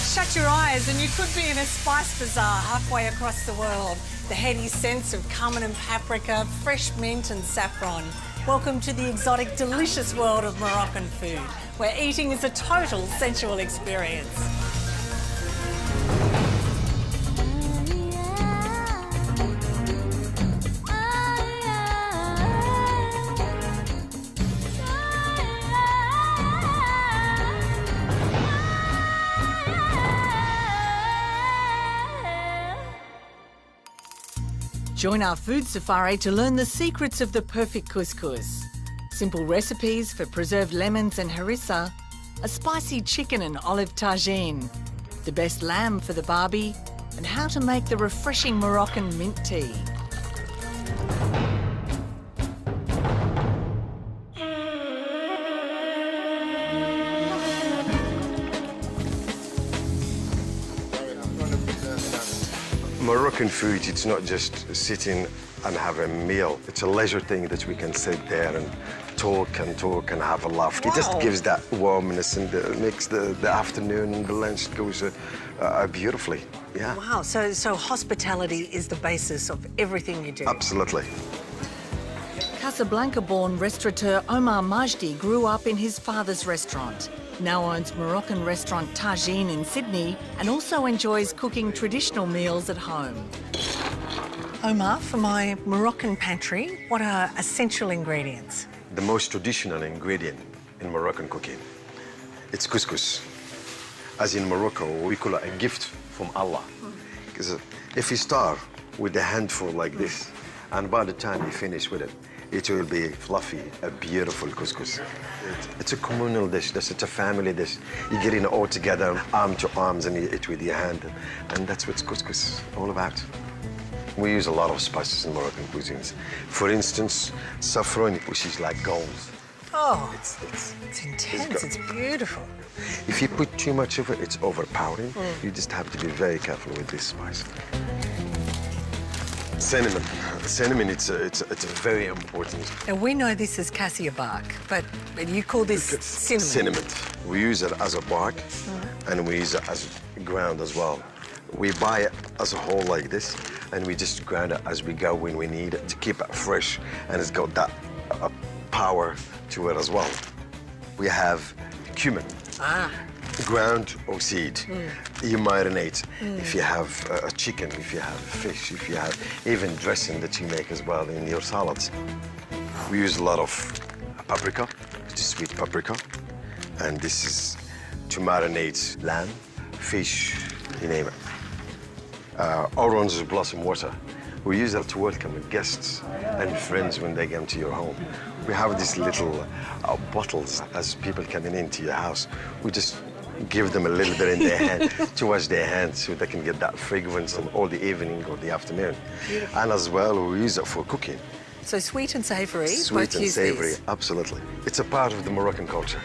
Shut your eyes and you could be in a spice bazaar halfway across the world. The heady scents of cumin and paprika, fresh mint and saffron. Welcome to the exotic, delicious world of Moroccan food, where eating is a total sensual experience. Join our food safari to learn the secrets of the perfect couscous. Simple recipes for preserved lemons and harissa, a spicy chicken and olive tagine, the best lamb for the barbie, and how to make the refreshing Moroccan mint tea. Moroccan food, it's not just sitting and have a meal. It's a leisure thing that we can sit there and talk and have a laugh. Wow. It just gives that warmness and makes the afternoon and the lunch goes beautifully. Yeah. Wow, so hospitality is the basis of everything you do. Absolutely. Casablanca-born restaurateur Omar Majdi grew up in his father's restaurant. Now owns Moroccan restaurant Tagine in Sydney and also enjoys cooking traditional meals at home. Omar, for my Moroccan pantry, what are essential ingredients? The most traditional ingredient in Moroccan cooking, it's couscous. As in Morocco, we call it a gift from Allah. Because if you start with a handful like this, and by the time you finish with it, it will be fluffy, a beautiful couscous. It's a communal dish, it's a family dish. You get it all together, arm to arms, and you eat with your hand. And that's what couscous is all about. We use a lot of spices in Moroccan cuisines. For instance, saffron, which is like gold. Oh, it's intense, it's beautiful. If you put too much of it, it's overpowering. You just have to be very careful with this spice. Cinnamon. Cinnamon, it's very important. Now, we know this as cassia bark, but you call this cinnamon. Cinnamon. We use it as a bark, and we use it as ground as well. We buy it as a whole like this, and we just grind it as we go when we need it to keep it fresh, and it's got that power to it as well. We have cumin. Ground or seed. You marinate. If you have a chicken, if you have fish, if you have even dressing that you make as well in your salads. We use a lot of paprika, which is sweet paprika. And this is to marinate lamb, fish, you name it. Orange blossom water. We use that to welcome guests and friends when they come to your home. We have these little bottles as people coming into your house. We just give them a little bit in their hand to wash their hands so they can get that fragrance all the evening or the afternoon. Beautiful. And as well, we use it for cooking. So sweet and savoury, Sweet and savoury, absolutely. It's a part of the Moroccan culture.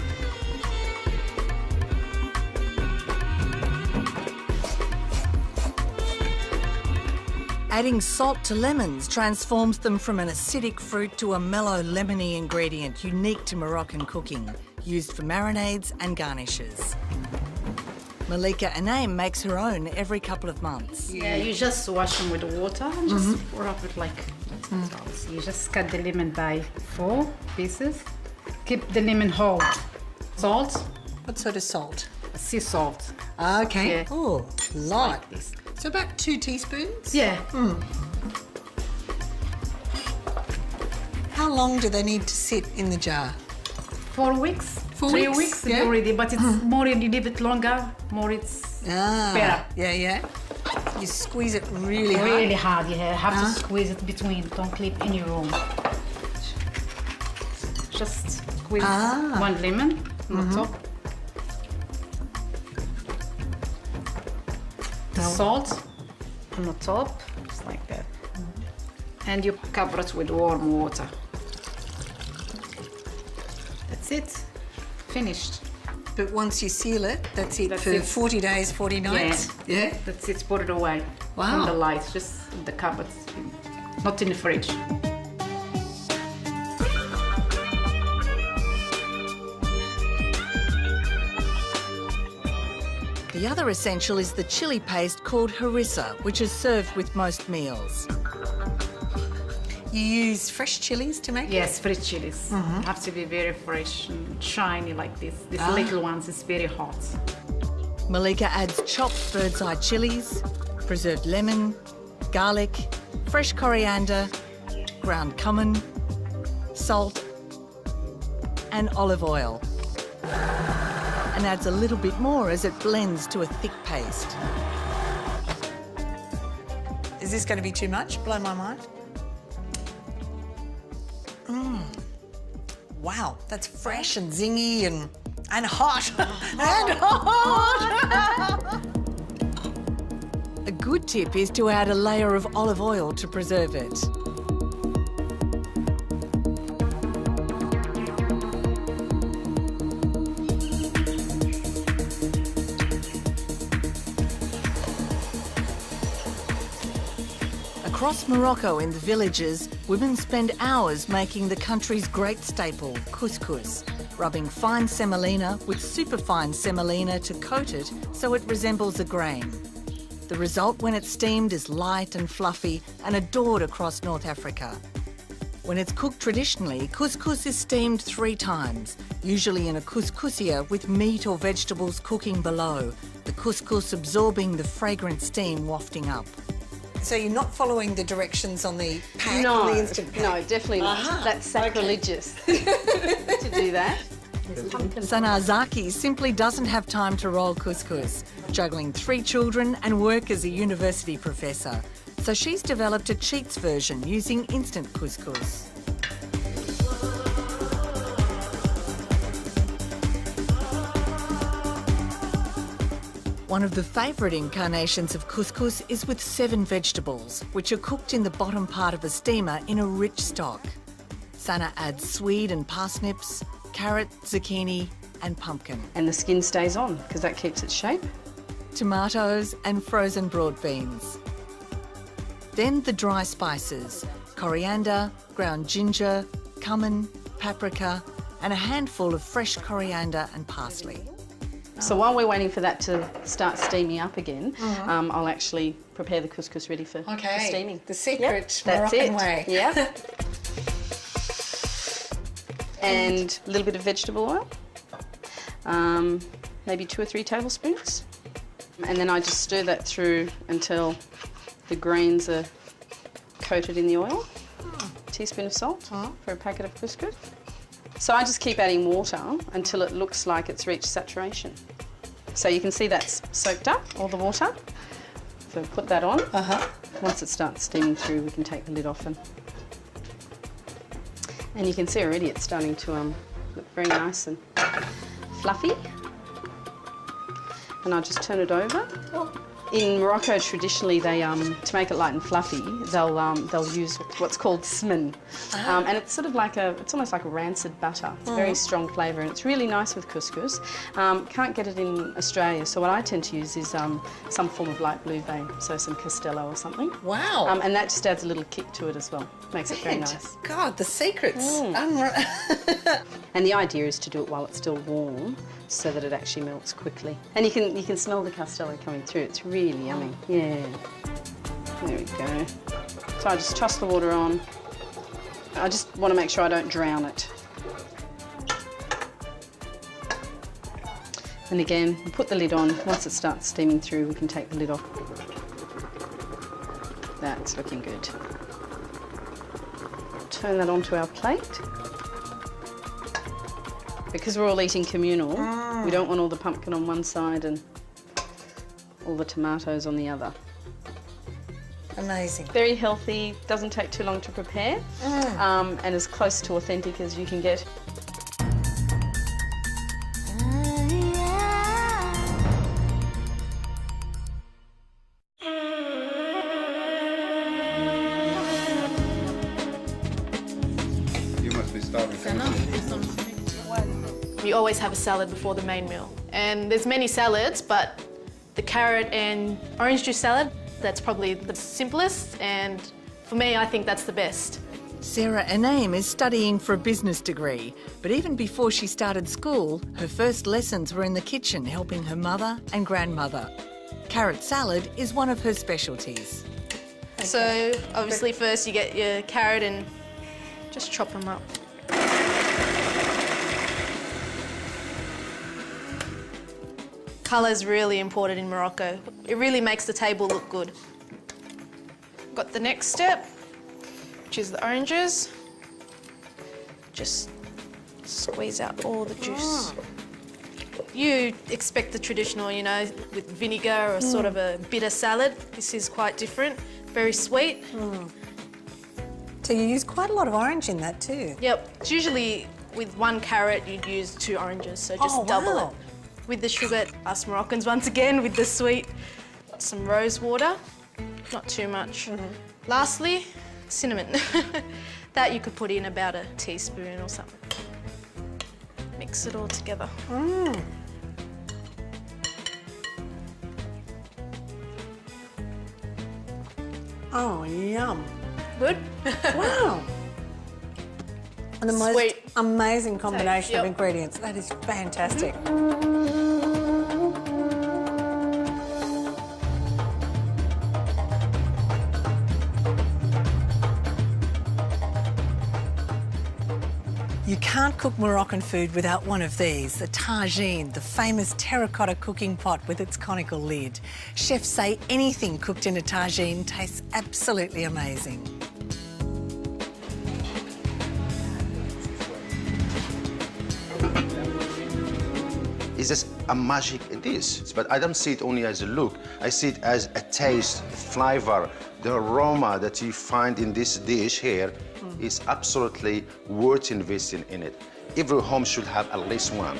Adding salt to lemons transforms them from an acidic fruit to a mellow, lemony ingredient unique to Moroccan cooking, used for marinades and garnishes. Malika Anaim makes her own every couple of months. Yeah, you just wash them with water and just wrap it like salt. You just cut the lemon by 4 pieces. Keep the lemon whole. Salt. What sort of salt? Sea salt. Okay. Yeah. Oh, a lot. Like this. So about 2 teaspoons? Yeah. How long do they need to sit in the jar? 4 weeks. 3 weeks yeah. already, but it's more you leave it longer, more it's better. Yeah. You squeeze it really hard? Really hard, yeah. You have to squeeze it between, don't clip any room. Just squeeze 1 lemon on the top. The salt on the top, just like that. And you cover it with warm water. That's it. Finished. But once you seal it, that's it for 40 days, 40 nights? Yeah. That's it. Put it away from the light, just in the cupboard, not in the fridge. The other essential is the chili paste called harissa, which is served with most meals. You use fresh chilies to make it? Yes, fresh chilies. Have to be very fresh and shiny like this. These little ones is very hot. Malika adds chopped bird's eye chilies, preserved lemon, garlic, fresh coriander, ground cumin, salt, and olive oil. And adds a little bit more as it blends to a thick paste. Is this going to be too much? Blow my mind. Wow, that's fresh and zingy and hot. And hot! A good tip is to add a layer of olive oil to preserve it. Across Morocco in the villages, women spend hours making the country's great staple, couscous, rubbing fine semolina with superfine semolina to coat it so it resembles a grain. The result when it's steamed is light and fluffy and adored across North Africa. When it's cooked traditionally, couscous is steamed 3 times, usually in a couscousier with meat or vegetables cooking below, the couscous absorbing the fragrant steam wafting up. So you're not following the directions on the pack, on the instant pack? No, definitely not. That's sacrilegious to do that. Sana Zaki simply doesn't have time to roll couscous, juggling 3 children and work as a university professor. So she's developed a cheats version using instant couscous. One of the favourite incarnations of couscous is with 7 vegetables, which are cooked in the bottom part of a steamer in a rich stock. Sana adds swede and parsnips, carrot, zucchini and pumpkin. And the skin stays on because that keeps its shape. Tomatoes and frozen broad beans. Then the dry spices, coriander, ground ginger, cumin, paprika and a handful of fresh coriander and parsley. So while we're waiting for that to start steaming up again, I'll actually prepare the couscous ready for steaming. The secret Yep, Moroccan way. Yeah. And a little bit of vegetable oil, maybe 2 or 3 tablespoons. And then I just stir that through until the greens are coated in the oil. A teaspoon of salt for a packet of couscous. So I just keep adding water until it looks like it's reached saturation. So you can see that's soaked up, all the water. So put that on. Once it starts steaming through, we can take the lid off. And you can see already it's starting to look very nice and fluffy. And I'll just turn it over. In Morocco, traditionally, they to make it light and fluffy, they'll use what's called smin, and it's sort of like it's almost like a rancid butter. It's a very strong flavour, and it's really nice with couscous. Can't get it in Australia, so what I tend to use is some form of light blue vein, so some Castello or something. Wow. And that just adds a little kick to it as well. Makes it very nice. God, the secrets. And the idea is to do it while it's still warm, so that it actually melts quickly. And you can smell the Castello coming through. It's really yummy. Yeah. There we go. So I just toss the water on. I just want to make sure I don't drown it. And again, we put the lid on. Once it starts steaming through, we can take the lid off. That's looking good. Turn that onto our plate. Because we're all eating communal, we don't want all the pumpkin on one side and all the tomatoes on the other. Amazing. Very healthy, doesn't take too long to prepare, and as close to authentic as you can get. You must be starving. We always have a salad before the main meal. And there's many salads, but the carrot and orange juice salad, that's probably the simplest, and for me, I think that's the best. Sarah Anaim is studying for a business degree, but even before she started school, her first lessons were in the kitchen helping her mother and grandmother. Carrot salad is one of her specialties. So obviously first you get your carrot and just chop them up. Colour is really important in Morocco. It really makes the table look good. Got the next step, which is the oranges. Just squeeze out all the juice. You expect the traditional, you know, with vinegar or sort of a bitter salad. This is quite different, very sweet. So you use quite a lot of orange in that too? Yep, it's usually with 1 carrot you'd use 2 oranges, so just double it. With the sugar, us Moroccans once again, with the sweet, some rose water, not too much. Lastly, cinnamon. That you could put in about a teaspoon or something. Mix it all together. Oh, yum. Good? Wow. And the most Sweet. amazing combination of Yep. ingredients. That is fantastic. You can't cook Moroccan food without one of these, the tagine, the famous terracotta cooking pot with its conical lid. Chefs say anything cooked in a tagine tastes absolutely amazing. It's just a magic dish, but I don't see it only as a look. I see it as a taste, flavor, the aroma that you find in this dish here is absolutely worth investing in it. Every home should have at least one.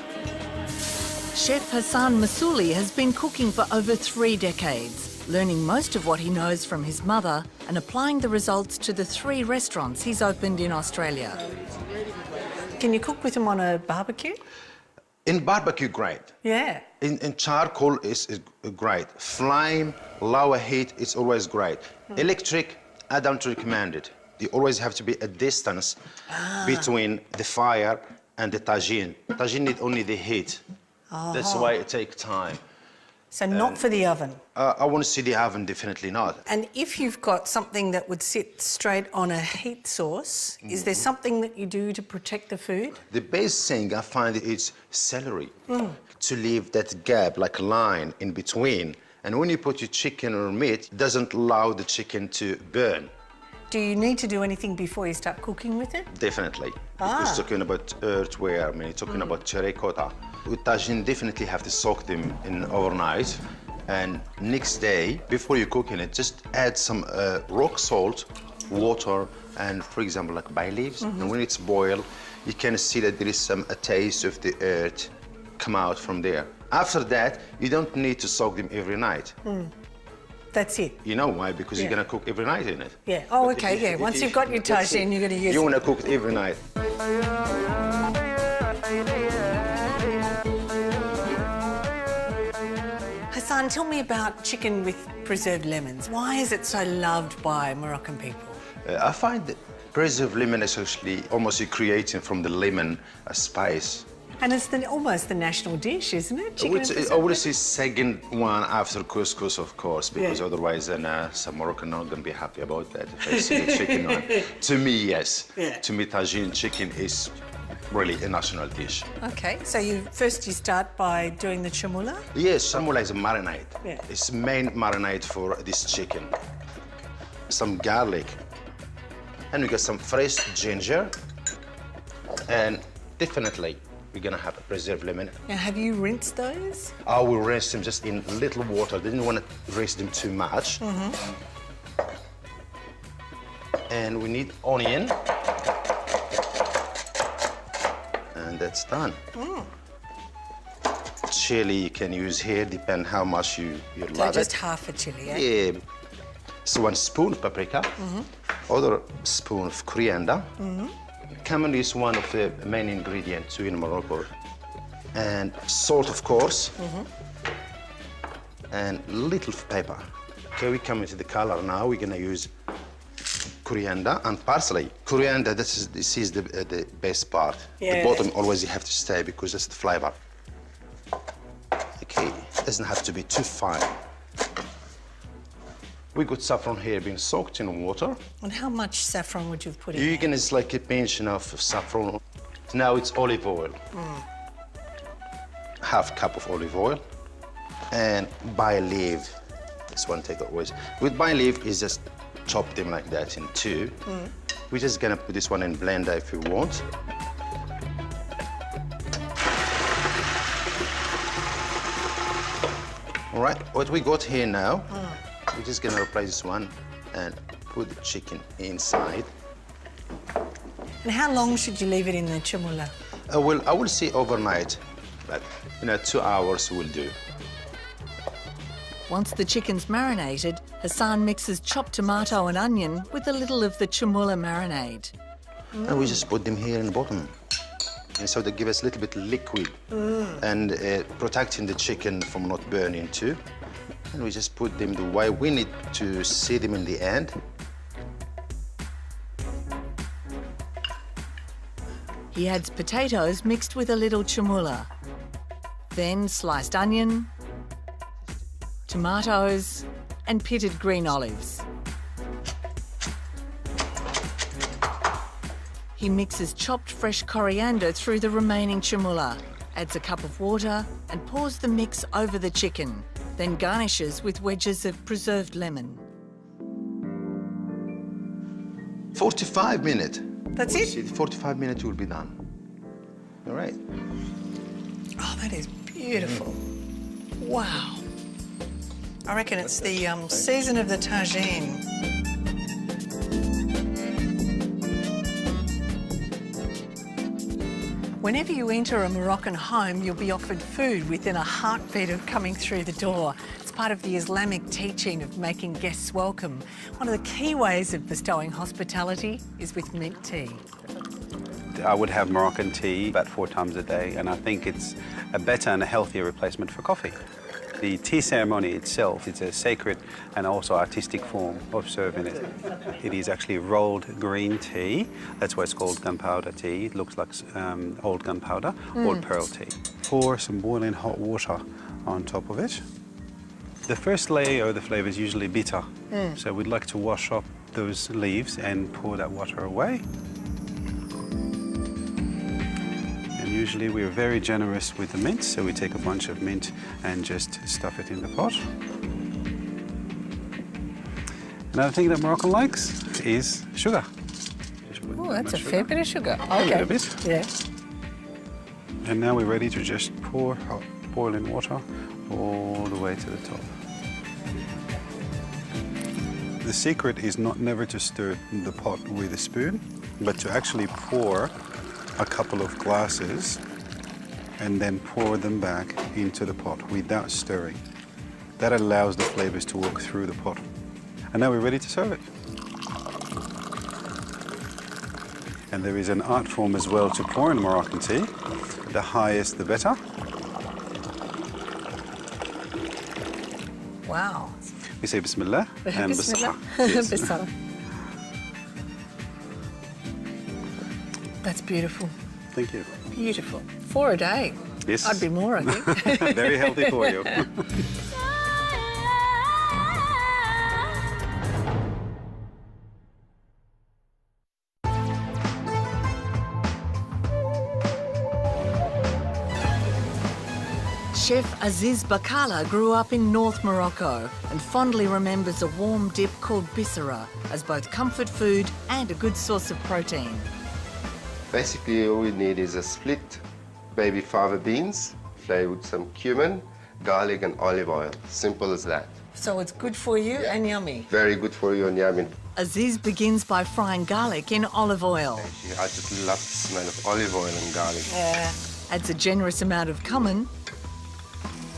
Chef Hassan Masouli has been cooking for over 3 decades, learning most of what he knows from his mother and applying the results to the 3 restaurants he's opened in Australia. Can you cook with them on a barbecue? In barbecue, great. Yeah. In charcoal is great. Flame, lower heat is always great. Electric, I don't recommend it. You always have to be a distance between the fire and the tagine. Tagine need only the heat. That's why it takes time. So not for the oven. I want to see the oven, definitely not. And if you've got something that would sit straight on a heat source, is there something that you do to protect the food? The best thing I find is celery. To leave that gap, like a line in between. And when you put your chicken or meat, it doesn't allow the chicken to burn. Do you need to do anything before you start cooking with it? Definitely. Because talking about earthware, I mean, talking about terracotta. With tagine, definitely have to soak them in overnight. And next day, before you're cooking it, just add some rock salt, water, and for example, like bay leaves. And when it's boiled, you can see that there is a taste of the earth come out from there. After that, you don't need to soak them every night. That's it? You know why? Because you're going to cook every night in it. Yeah. Oh, okay, yeah. Once you've got your tagine, you're going to use it. You want to cook it every night. Hassan, tell me about chicken with preserved lemons. Why is it so loved by Moroccan people? I find that preserved lemon is actually almost creating from the lemon a spice. And it's almost the national dish, isn't it? Chicken and I preserved would say second one after couscous, of course, because otherwise then some Moroccan not going to be happy about that if they see the chicken one. To me, yes. Yeah. To me, tagine chicken is really a national dish. Okay, so you start by doing the chamula? Yes, chamula is a marinade. Yeah. It's main marinade for this chicken. Some garlic, and we got some fresh ginger, and definitely we're gonna have a preserved lemon. Now, have you rinsed those? I will rinse them just in little water. Didn't want to rinse them too much. And we need onion. And that's done. Chili you can use here, depend how much you So love just it. half a chili, eh? Yeah. So 1 spoon of paprika, other spoon of coriander. Cumin is one of the main ingredients in Morocco. And salt, of course. And little pepper. Okay, we come into the color now. We're gonna use coriander and parsley. Coriander, this is the best part. Yeah. The bottom always you have to stay because that's the flavor. Okay, it doesn't have to be too fine. We got saffron here being soaked in water. And how much saffron would you have put in You there? can, it's like a pinch enough of saffron. Now it's olive oil. Half cup of olive oil. And bay leaf. This one take always. With bay leaf is just chop them like that in two. We're just gonna put this one in blender if you want. All right, what we got here now, we're just gonna replace this one and put the chicken inside. And how long should you leave it in the chumula? Well, I will say overnight, but 2 hours will do. Once the chicken's marinated, Hassan mixes chopped tomato and onion with a little of the chumula marinade. And we just put them here in the bottom. And so they give us a little bit liquid and protecting the chicken from not burning too. And we just put them the way we need to see them in the end. He adds potatoes mixed with a little chumula. Then sliced onion, tomatoes and pitted green olives. He mixes chopped fresh coriander through the remaining chumula, adds a cup of water and pours the mix over the chicken, then garnishes with wedges of preserved lemon. 45 minutes. That's it? 45 minutes will be done. All right. Oh, that is beautiful. Wow. I reckon it's the season of the tagine. Whenever you enter a Moroccan home, you'll be offered food within a heartbeat of coming through the door. It's part of the Islamic teaching of making guests welcome. One of the key ways of bestowing hospitality is with mint tea. I would have Moroccan tea about 4 times a day, and I think it's a better and a healthier replacement for coffee. The tea ceremony itself is a sacred and also artistic form of serving it. It is actually rolled green tea. That's why it's called gunpowder tea. It looks like old gunpowder, old pearl tea. Pour some boiling hot water on top of it. The first layer of the flavour is usually bitter, so we'd like to wash up those leaves and pour that water away. Usually we're very generous with the mint, so we take a bunch of mint and just stuff it in the pot. Another thing that Moroccan likes is sugar. Oh, that's a fair bit of sugar. A little bit. Yeah. And now we're ready to just pour hot boiling water all the way to the top. The secret is never to stir the pot with a spoon, but to actually pour a couple of glasses and then pour them back into the pot without stirring. That allows the flavors to walk through the pot. And now we're ready to serve it. And there is an art form as well to pour in Moroccan tea. The highest, the better. Wow. We say Bismillah and Bismillah. Yes. Bismillah. That's beautiful. Thank you. Beautiful. 4 a day. Yes. I'd be more, I think. Very healthy for you. Chef Aziz Bakala grew up in North Morocco and fondly remembers a warm dip called bissara as both comfort food and a good source of protein. Basically, all we need is a split baby fava beans, flavored with some cumin, garlic and olive oil. Simple as that. So it's good for you and yummy. Very good for you and yummy. Aziz begins by frying garlic in olive oil. I just love the smell of olive oil and garlic. Yeah. Adds a generous amount of cumin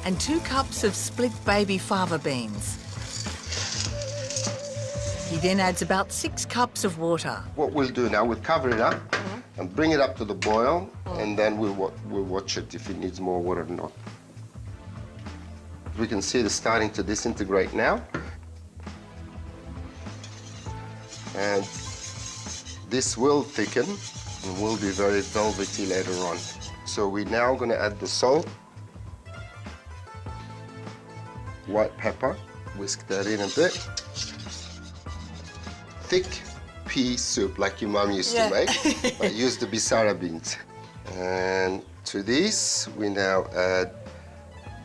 and 2 cups of split baby fava beans. He then adds about 6 cups of water. What we'll do now, we'll cover it up and bring it up to the boil, and then we'll watch it if it needs more water or not. We can see it starting to disintegrate now. And This will thicken and will be very velvety later on. So we're now going to add the salt, white pepper, whisk that in a bit. Thick pea soup like your mum used to make. I use the bisara beans. And to this, we now add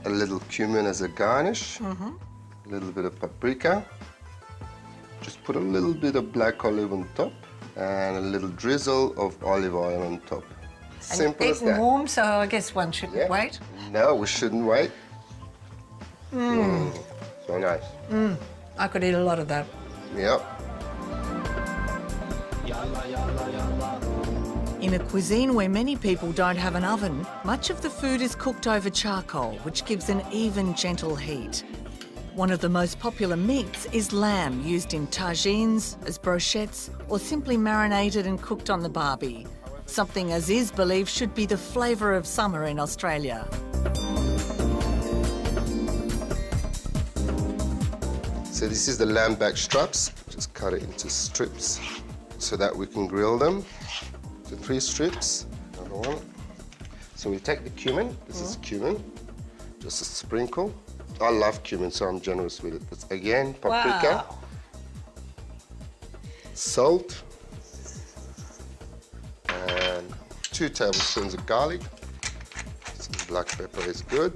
a little cumin as a garnish, a little bit of paprika. Just put a little bit of black olive on top and a little drizzle of olive oil on top. Simple as that. It's warm, so I guess one shouldn't wait. No, we shouldn't wait. So nice. I could eat a lot of that. Yep. In a cuisine where many people don't have an oven, much of the food is cooked over charcoal, which gives an even, gentle heat. One of the most popular meats is lamb, used in tagines, as brochettes, or simply marinated and cooked on the barbie. Something Aziz believes should be the flavour of summer in Australia. So this is the lamb back straps. Just cut it into strips so that we can grill them. So 3 strips, another one. So we take the cumin. This is cumin, just a sprinkle. I love cumin, so I'm generous with it. But again, paprika, salt, and 2 tablespoons of garlic. Some black pepper is good.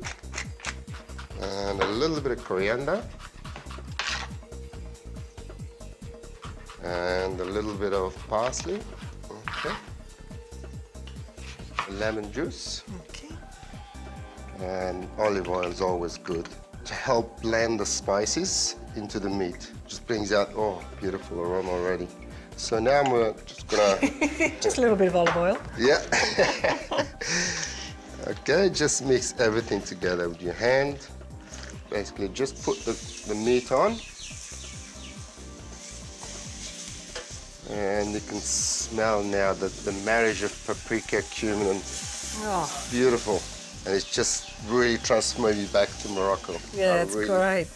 And a little bit of coriander. And a little bit of parsley. Okay. Lemon juice. Okay. And olive oil is always good to help blend the spices into the meat. Just brings out, oh, beautiful aroma already. So now we're just gonna... Just a little bit of olive oil. Yeah. Okay, just mix everything together with your hand. Basically, just put the meat on. And you can smell now the marriage of paprika, cumin, and beautiful. And it's just really transported you back to Morocco. Yeah, it's really, great.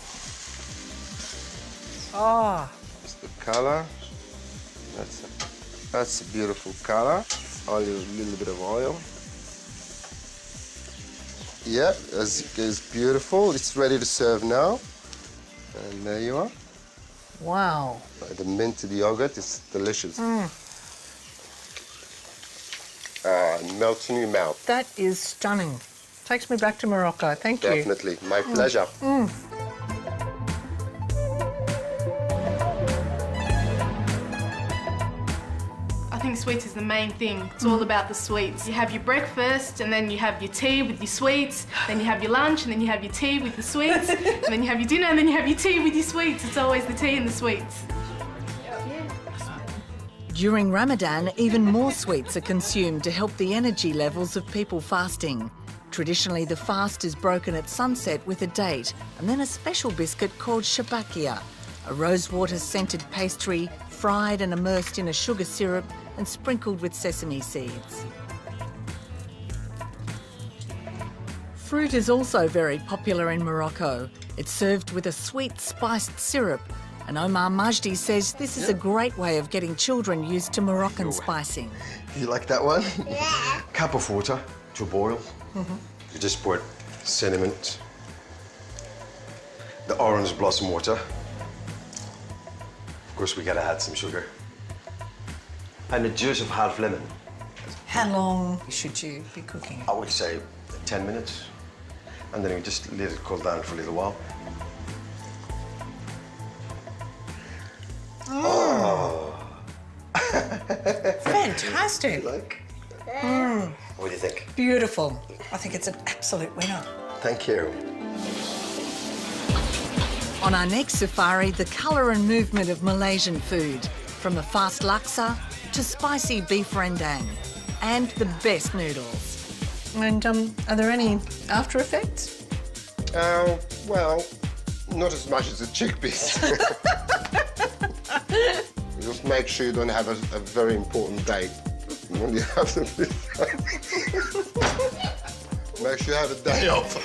Oh. It's the color. That's a beautiful color. Only a little bit of oil. Yeah, it's beautiful. It's ready to serve now. And there you are. Wow. The minted yogurt is delicious. Melts in your mouth. That is stunning. Takes me back to Morocco. Thank you. Definitely. My pleasure. I think sweets is the main thing. It's all about the sweets. You have your breakfast, and then you have your tea with your sweets, then you have your lunch, and then you have your tea with the sweets, and then you have your dinner, and then you have your tea with your sweets. It's always the tea and the sweets. During Ramadan, even more sweets are consumed to help the energy levels of people fasting. Traditionally, the fast is broken at sunset with a date and then a special biscuit called shabakia, a rosewater-scented pastry fried and immersed in a sugar syrup and sprinkled with sesame seeds. Fruit is also very popular in Morocco. It's served with a sweet spiced syrup, and Omar Majdi says this is a great way of getting children used to Moroccan spicing. You like that one? Yeah. Cup of water to boil. You just put cinnamon, the orange blossom water. Of course, we gotta add some sugar. And the juice of half lemon. How long should you be cooking? I would say 10 minutes. And then we just let it cool down for a little while. Fantastic. Like? What do you think? Beautiful. I think it's an absolute winner. Thank you. On our next safari, the colour and movement of Malaysian food, from a fast laksa to spicy beef rendang, and the best noodles. And are there any after effects? Well, not as much as the chickpeas. Just make sure you don't have a very important date when you have the fish. Make sure you have a day off.